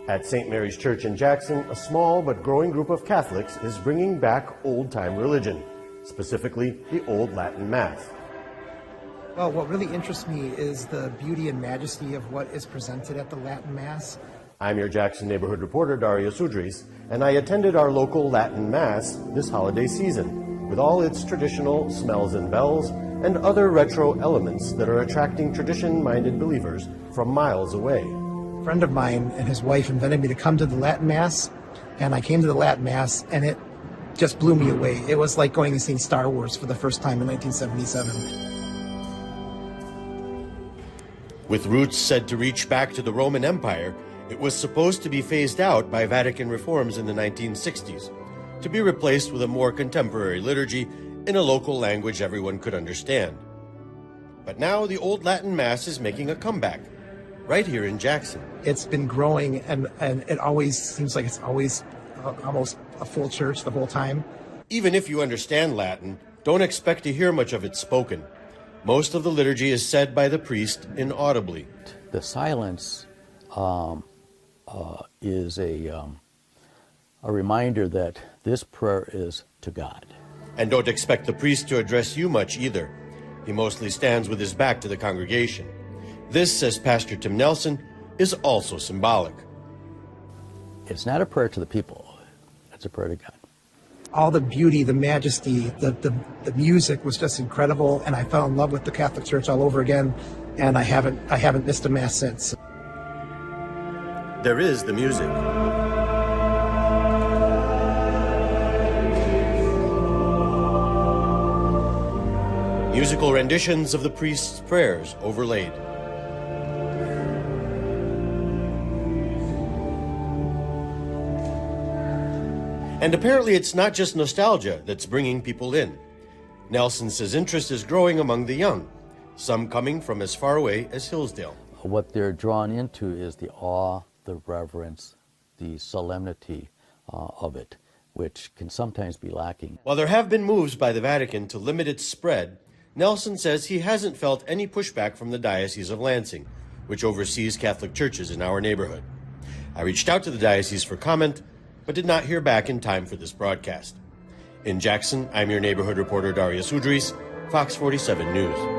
At St. Mary's Church in Jackson, a small but growing group of Catholics is bringing back old-time religion, specifically the Old Latin Mass. Well, what really interests me is the beauty and majesty of what is presented at the Latin Mass. I'm your Jackson neighborhood reporter, Dario Sudris, and I attended our local Latin Mass this holiday season, with all its traditional smells and bells and other retro elements that are attracting tradition-minded believers from miles away. A friend of mine and his wife invited me to come to the Latin Mass, and I came to the Latin Mass, and it just blew me away. It was like going and seeing Star Wars for the first time in 1977. With roots said to reach back to the Roman Empire, it was supposed to be phased out by Vatican reforms in the 1960s, to be replaced with a more contemporary liturgy in a local language everyone could understand. But now the Old Latin Mass is making a comeback, right here in Jackson. It's been growing, and it always seems like it's always almost a full church the whole time. Even if you understand Latin, don't expect to hear much of it spoken. Most of the liturgy is said by the priest inaudibly. The silence is a reminder that this prayer is to God. And don't expect the priest to address you much either. He mostly stands with his back to the congregation. This, says Pastor Tim Nelson, is also symbolic. It's not a prayer to the people, it's a prayer to God. All the beauty, the majesty, the music was just incredible, and I fell in love with the Catholic Church all over again, and I haven't missed a Mass since. There is the music. Musical renditions of the priest's prayers overlaid. And apparently it's not just nostalgia that's bringing people in. Nelson says interest is growing among the young, some coming from as far away as Hillsdale. What they're drawn into is the awe, the reverence, the solemnity of it, which can sometimes be lacking. While there have been moves by the Vatican to limit its spread, Nelson says he hasn't felt any pushback from the Diocese of Lansing, which oversees Catholic churches in our neighborhood. I reached out to the diocese for comment, but did not hear back in time for this broadcast. In Jackson, I'm your neighborhood reporter, Dario Sudris, Fox 47 News.